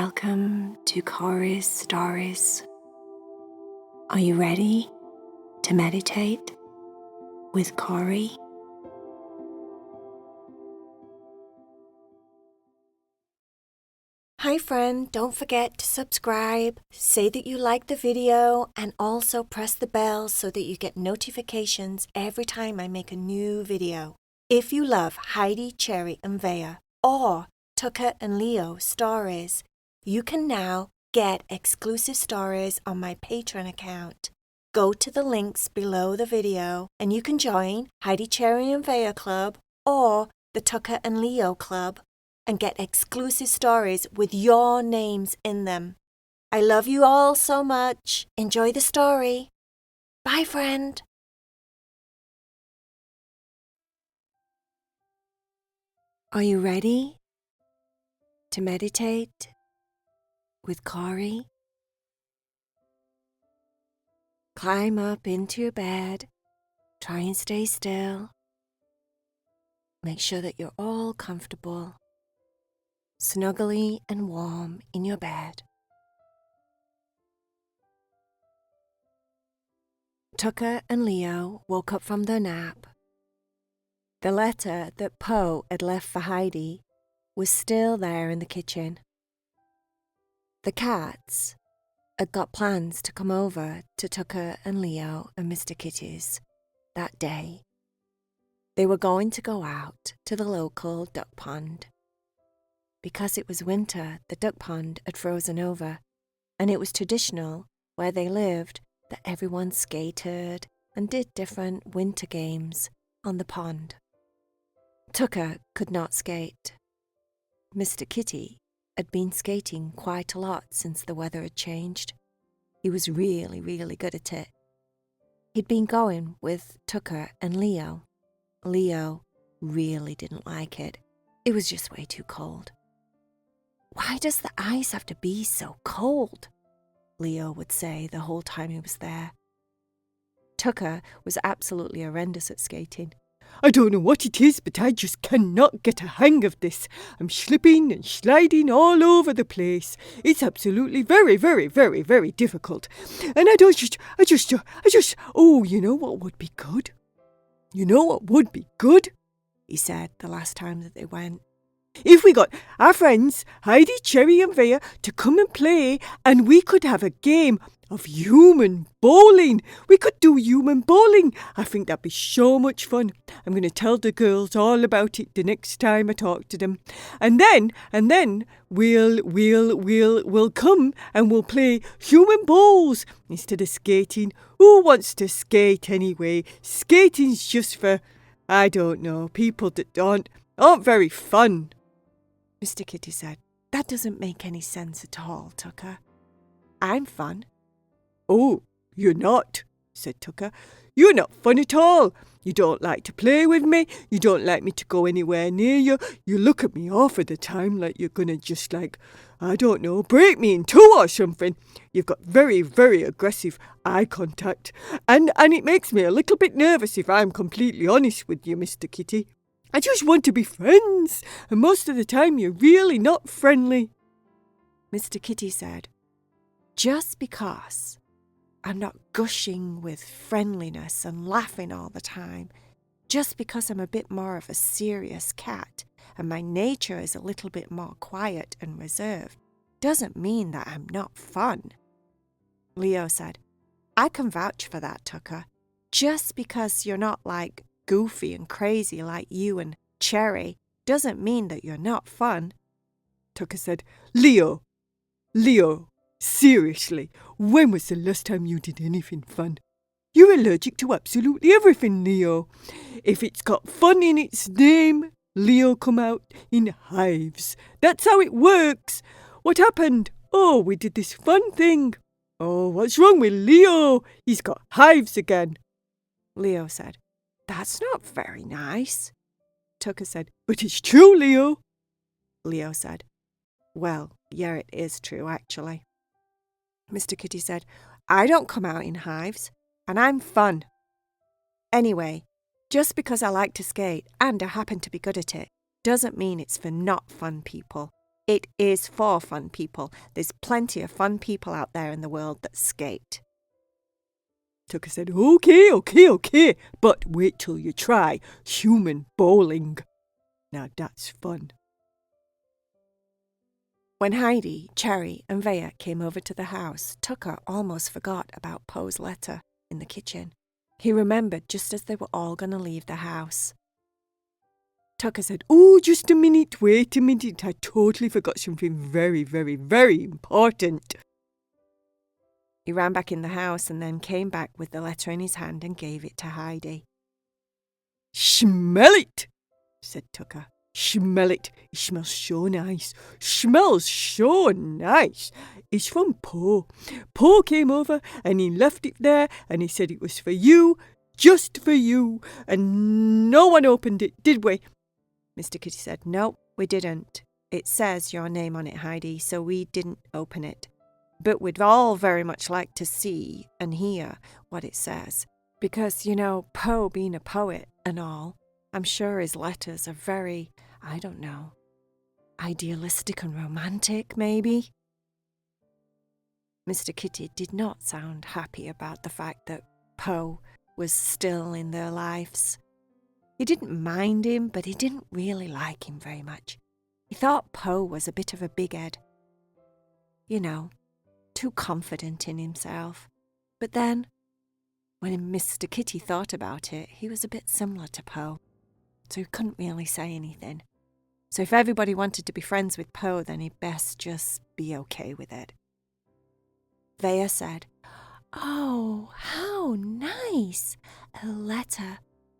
Welcome to Cory's Stories. Are you ready to meditate with Cory? Hi friend, don't forget to subscribe, say that you like the video, and also press the bell so that you get notifications every time I make a new video. If you love Heidi, Cherry, and Vaya, or Tucker and Leo stories, you can now get exclusive stories on my Patreon account. Go to the links below the video and you can join Heidi, Cherry, and Vaya Club or the Tucker and Leo Club and get exclusive stories with your names in them. I love you all so much. Enjoy the story. Bye, friend. Are you ready to meditate with Cory? Climb up into your bed. Try and stay still. Make sure that you're all comfortable, snuggly and warm in your bed. Tucker and Leo woke up from their nap. The letter that Poe had left for Heidi was still there in the kitchen. The cats had got plans to come over to Tucker and Leo and Mr. Kitty's that day. They were going to go out to the local duck pond. Because it was winter, the duck pond had frozen over, and it was traditional where they lived that everyone skated and did different winter games on the pond. Tucker could not skate. Mr. Kitty had been skating quite a lot since the weather had changed. He was really, really good at it. He'd been going with Tucker and Leo. Leo really didn't like it. It was just way too cold. "Why does the ice have to be so cold?" Leo would say the whole time he was there. Tucker was absolutely horrendous at skating. "I don't know what it is, but I just cannot get a hang of this. I'm slipping and sliding all over the place. It's absolutely very, very, very, very difficult. And I just, oh, you know what would be good? You know what would be good?" He said the last time that they went. "If we got our friends, Heidi, Cherry and Vaya, to come and play, and we could have a game of human bowling. We could do human bowling. I think that'd be so much fun. I'm going to tell the girls all about it the next time I talk to them. And then we'll come and we'll play human bowls instead of skating. Who wants to skate anyway? Skating's just for, I don't know, people that aren't very fun." Mr. Kitty said, "That doesn't make any sense at all, Tucker. I'm fun." "Oh, you're not," said Tucker. "You're not fun at all. You don't like to play with me. You don't like me to go anywhere near you. You look at me half of the time like you're going to just I don't know, break me in two or something. You've got very, very aggressive eye contact. And it makes me a little bit nervous if I'm completely honest with you, Mr. Kitty. I just want to be friends, and most of the time you're really not friendly." Mr. Kitty said, "Just because I'm not gushing with friendliness and laughing all the time, just because I'm a bit more of a serious cat and my nature is a little bit more quiet and reserved, doesn't mean that I'm not fun." Leo said, "I can vouch for that, Tucker. Just because you're not goofy and crazy like you and Cherry doesn't mean that you're not fun." Tucker said, Leo, seriously, when was the last time you did anything fun? You're allergic to absolutely everything, Leo. If it's got fun in its name, Leo come out in hives. That's how it works. What happened? Oh, we did this fun thing. Oh, what's wrong with Leo? He's got hives again." Leo said, "That's not very nice." Tucker said, "But it's true, Leo." Leo said, "Well, yeah, it is true, actually." Mr. Kitty said, "I don't come out in hives, and I'm fun. Anyway, just because I like to skate and I happen to be good at it, doesn't mean it's for not fun people. It is for fun people. There's plenty of fun people out there in the world that skate. Tucker said, okay, but wait till you try human bowling. Now that's fun. When Heidi, Cherry and Vaya came over to the house, Tucker almost forgot about Poe's letter in the kitchen. He remembered just as they were all going to leave the house. Tucker said, oh, just a minute, wait a minute. I totally forgot something very, very, very important. He ran back in the house and then came back with the letter in his hand and gave it to Heidi. Smell it, said Tucker. Smell it. It smells so nice. Smells so nice. It's from Poe. Poe came over and he left it there and he said it was for you, just for you. And no one opened it, did we? Mr. Kitty said, no, we didn't. It says your name on it, Heidi, so we didn't open it. But we'd all very much like to see and hear what it says. Because, you know, Poe being a poet and all, I'm sure his letters are very, I don't know, idealistic and romantic, maybe? Mr. Kitty did not sound happy about the fact that Poe was still in their lives. He didn't mind him, but he didn't really like him very much. He thought Poe was a bit of a big head. You know, too confident in himself. But then, when Mr. Kitty thought about it, he was a bit similar to Poe, so he couldn't really say anything. So if everybody wanted to be friends with Poe, then he'd best just be okay with it. Vaya said, oh, how nice! A letter.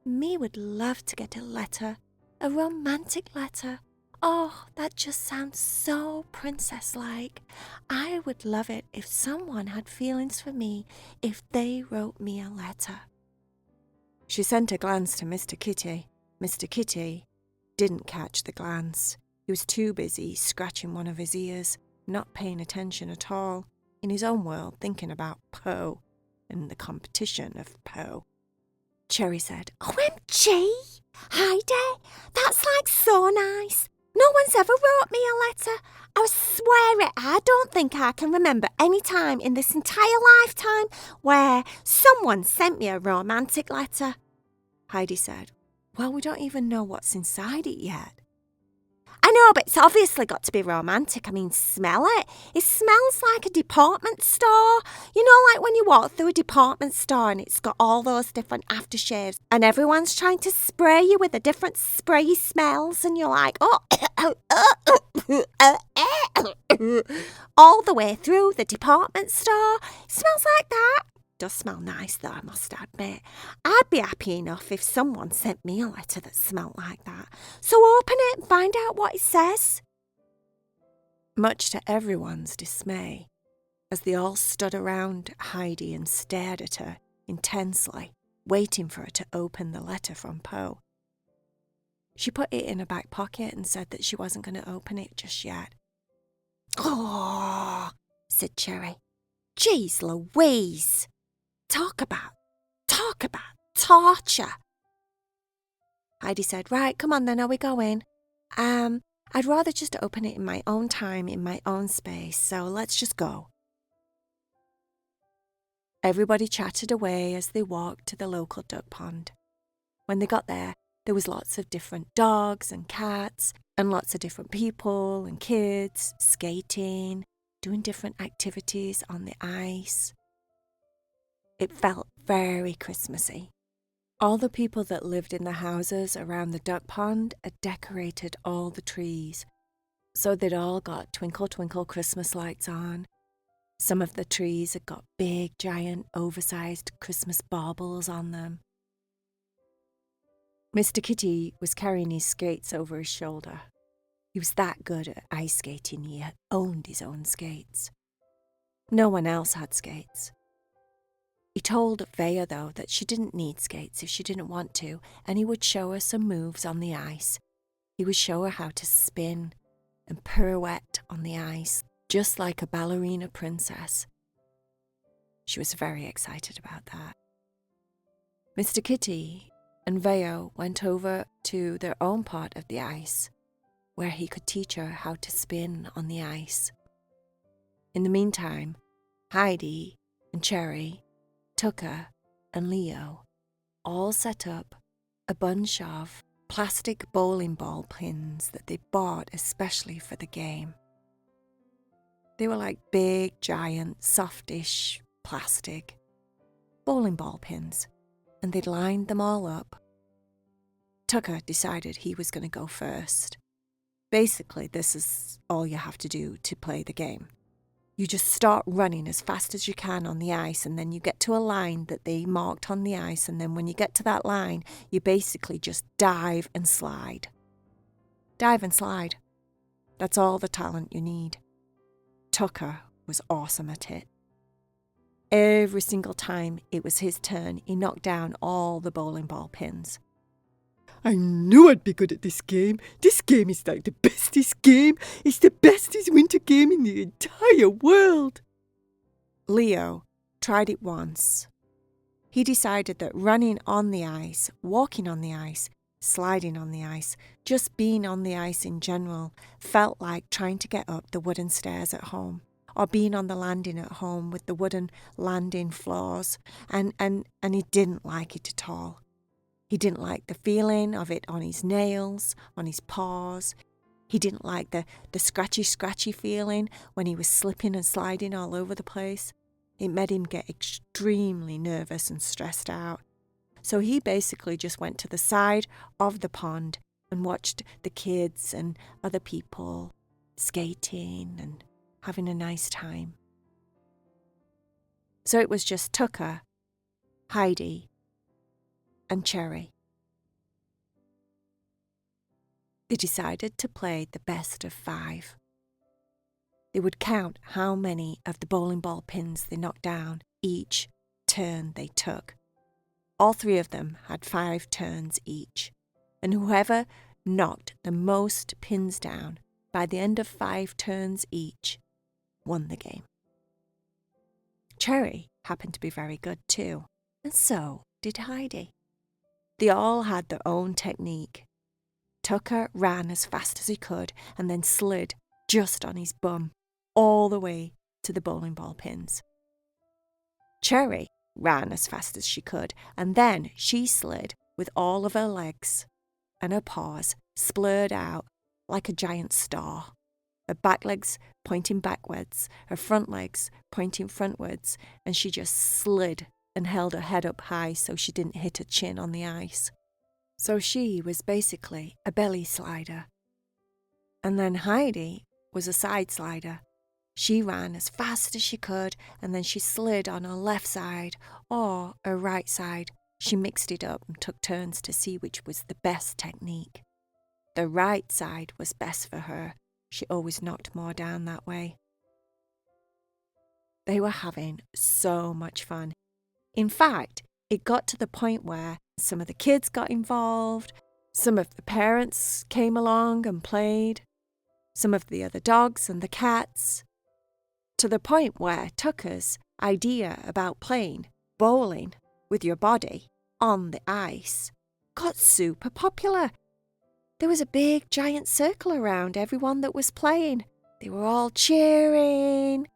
Me would love to get a letter. A romantic letter. Oh, that just sounds so princess-like. I would love it if someone had feelings for me if they wrote me a letter. She sent a glance to Mr. Kitty. Mr. Kitty didn't catch the glance. He was too busy scratching one of his ears, not paying attention at all, in his own world thinking about Poe and the competition of Poe. Cherry said, OMG! Heidi, that's like so nice. No one's ever wrote me a letter. I swear it, I don't think I can remember any time in this entire lifetime where someone sent me a romantic letter. Heidi said, well, we don't even know what's inside it yet. I know, but it's obviously got to be romantic. I mean, smell it. It smells like a department store. You know, like when you walk through a department store and it's got all those different aftershaves and everyone's trying to spray you with the different sprayi smells and you're like, oh, all the way through the department store. It smells like that. Does smell nice though, I must admit. I'd be happy enough if someone sent me a letter that smelled like that. So open it and find out what it says. Much to everyone's dismay, as they all stood around Heidi and stared at her intensely, waiting for her to open the letter from Poe. She put it in her back pocket and said that she wasn't going to open it just yet. Oh, said Cherry. Jeez Louise. Talk about torture. Heidi said, right, come on then, are we going? I'd rather just open it in my own time, in my own space, so let's just go. Everybody chatted away as they walked to the local duck pond. When they got there was lots of different dogs and cats, and lots of different people and kids skating, doing different activities on the ice. It felt very Christmassy. All the people that lived in the houses around the duck pond had decorated all the trees, so they'd all got twinkle twinkle Christmas lights on. Some of the trees had got big, giant, oversized Christmas baubles on them. Mr. Kitty was carrying his skates over his shoulder. He was that good at ice skating, he had owned his own skates. No one else had skates. He told Vaya, though, that she didn't need skates if she didn't want to, and he would show her some moves on the ice. He would show her how to spin and pirouette on the ice, just like a ballerina princess. She was very excited about that. Mr. Kitty and Vaya went over to their own part of the ice. where he could teach her how to spin on the ice. In the meantime, Heidi and Cherry, Tucker and Leo all set up a bunch of plastic bowling ball pins that they bought especially for the game. They were like big, giant, softish plastic bowling ball pins, and they'd lined them all up. Tucker decided he was going to go first. Basically, this is all you have to do to play the game. You just start running as fast as you can on the ice, and then you get to a line that they marked on the ice, and then when you get to that line, you basically just dive and slide. Dive and slide. That's all the talent you need. Tucker was awesome at it. Every single time it was his turn, he knocked down all the bowling ball pins. I knew I'd be good at this game. This game is like the bestest game. It's the bestest winter game in the entire world. Leo tried it once. He decided that running on the ice, walking on the ice, sliding on the ice, just being on the ice in general, felt like trying to get up the wooden stairs at home, or being on the landing at home with the wooden landing floors, and he didn't like it at all. He didn't like the feeling of it on his nails, on his paws. He didn't like the scratchy feeling when he was slipping and sliding all over the place. It made him get extremely nervous and stressed out. So he basically just went to the side of the pond and watched the kids and other people skating and having a nice time. So it was just Tucker, Heidi, and Cherry. They decided to play the best of 5. They would count how many of the bowling ball pins they knocked down each turn they took. All 3 of them had 5 turns each, and whoever knocked the most pins down by the end of 5 turns each won the game. Cherry happened to be very good too, and so did Heidi. They all had their own technique. Tucker ran as fast as he could and then slid just on his bum all the way to the bowling ball pins. Cherry ran as fast as she could, and then she slid with all of her legs, and her paws splurred out like a giant star. Her back legs pointing backwards, her front legs pointing frontwards, and she just slid and held her head up high so she didn't hit her chin on the ice. So she was basically a belly slider. And then Heidi was a side slider. She ran as fast as she could, and then she slid on her left side or her right side. She mixed it up and took turns to see which was the best technique. The right side was best for her. She always knocked more down that way. They were having so much fun. In fact, it got to the point where some of the kids got involved, some of the parents came along and played, some of the other dogs and the cats, to the point where Tucker's idea about playing bowling with your body on the ice got super popular. There was a big giant circle around everyone that was playing. They were all cheering.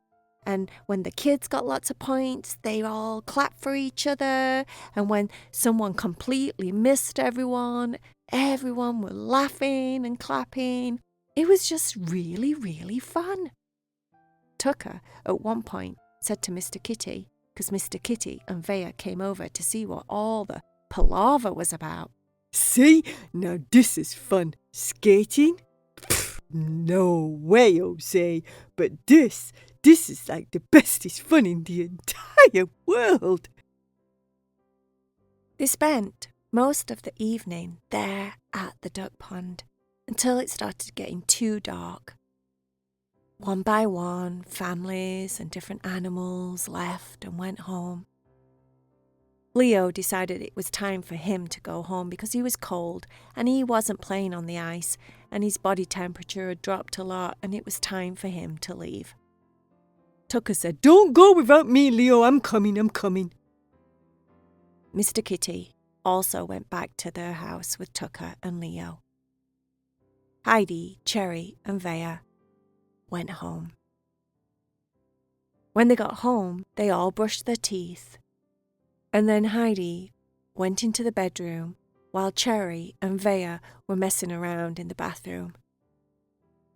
And when the kids got lots of points, they all clapped for each other. And when someone completely missed everyone were laughing and clapping. It was just really, really fun. Tucker, at one point, said to Mr. Kitty, because Mr. Kitty and Vaya came over to see what all the palaver was about. See, now this is fun. Skating? Pfft, no way, Jose. But this is like the bestest fun in the entire world. They spent most of the evening there at the duck pond until it started getting too dark. One by one, families and different animals left and went home. Leo decided it was time for him to go home because he was cold and he wasn't playing on the ice and his body temperature had dropped a lot and it was time for him to leave. Tucker said, "Don't go without me, Leo. I'm coming. Mr. Kitty also went back to their house with Tucker and Leo. Heidi, Cherry, and Vaya went home. When they got home, they all brushed their teeth, and then Heidi went into the bedroom while Cherry and Vaya were messing around in the bathroom.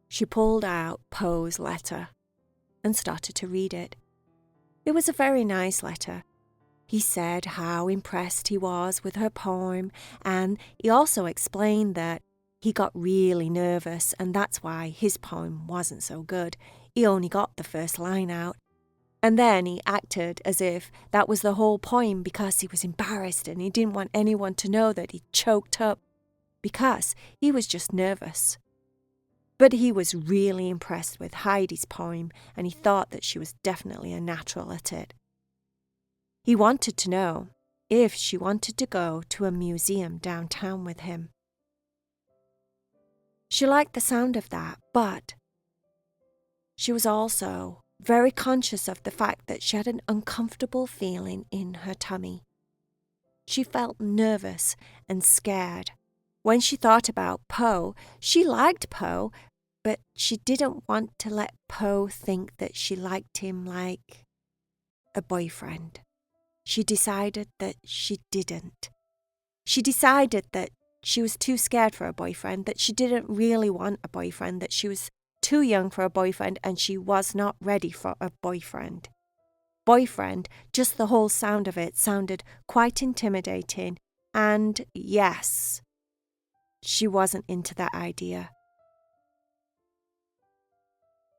She pulled out Poe's letter and started to read it. It was a very nice letter. He said how impressed he was with her poem, and he also explained that he got really nervous and that's why his poem wasn't so good. He only got the first line out. And then he acted as if that was the whole poem because he was embarrassed and he didn't want anyone to know that he choked up because he was just nervous. But he was really impressed with Heidi's poem and he thought that she was definitely a natural at it. He wanted to know if she wanted to go to a museum downtown with him. She liked the sound of that, but she was also very conscious of the fact that she had an uncomfortable feeling in her tummy. She felt nervous and scared. When she thought about Poe, she liked Poe, but she didn't want to let Poe think that she liked him like a boyfriend. She decided that she didn't. She decided that she was too scared for a boyfriend, that she didn't really want a boyfriend, that she was too young for a boyfriend and she was not ready for a boyfriend. Boyfriend, just the whole sound of it sounded quite intimidating, and yes, she wasn't into that idea.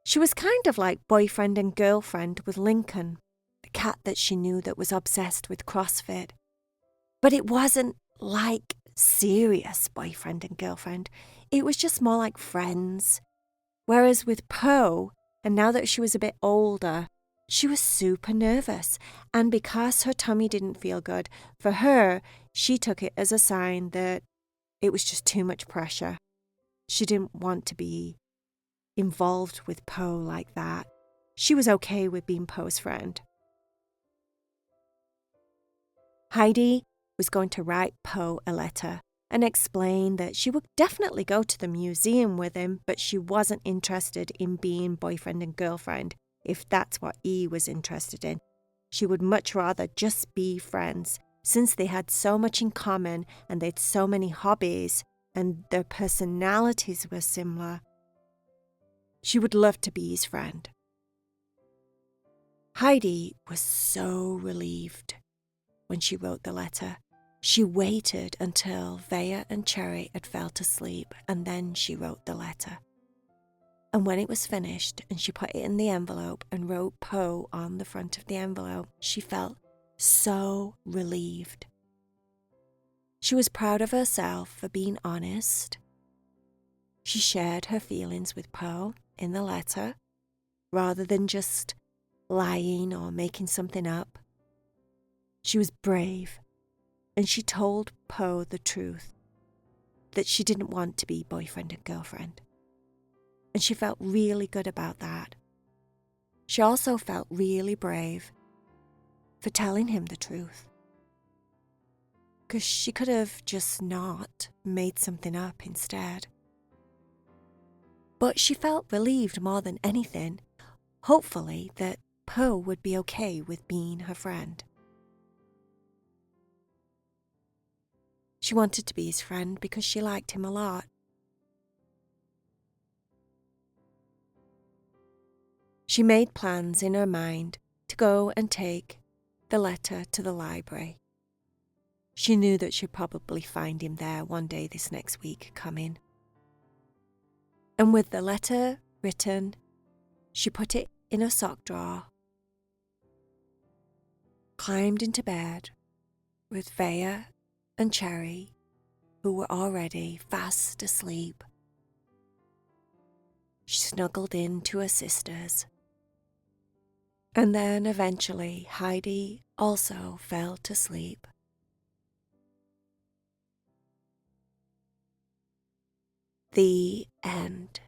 She was kind of like boyfriend and girlfriend with Lincoln, the cat that she knew that was obsessed with CrossFit. But it wasn't like serious boyfriend and girlfriend. It was just more like friends. Whereas with Poe, and now that she was a bit older, she was super nervous. And because her tummy didn't feel good, for her, she took it as a sign that it was just too much pressure. She didn't want to be involved with Poe like that. She was okay with being Poe's friend. Heidi was going to write Poe a letter and explain that she would definitely go to the museum with him, but she wasn't interested in being boyfriend and girlfriend, if that's what he was interested in. She would much rather just be friends, since they had so much in common and they had so many hobbies and their personalities were similar. She would love to be his friend. Heidi was so relieved when she wrote the letter. She waited until Vaya and Cherry had fell to sleep and then she wrote the letter. And when it was finished and she put it in the envelope and wrote Poe on the front of the envelope, she felt so relieved. She was proud of herself for being honest. She shared her feelings with Poe in the letter rather than just lying or making something up. She was brave. And she told Poe the truth, that she didn't want to be boyfriend and girlfriend. And she felt really good about that. She also felt really brave for telling him the truth. Because she could have just not made something up instead. But she felt relieved more than anything, hopefully that Poe would be okay with being her friend. She wanted to be his friend because she liked him a lot. She made plans in her mind to go and take the letter to the library. She knew that she'd probably find him there one day this next week coming. And with the letter written, she put it in a sock drawer, climbed into bed with Vaya and Cherry, who were already fast asleep. She snuggled into her sisters. And then eventually Heidi also fell to sleep. The end.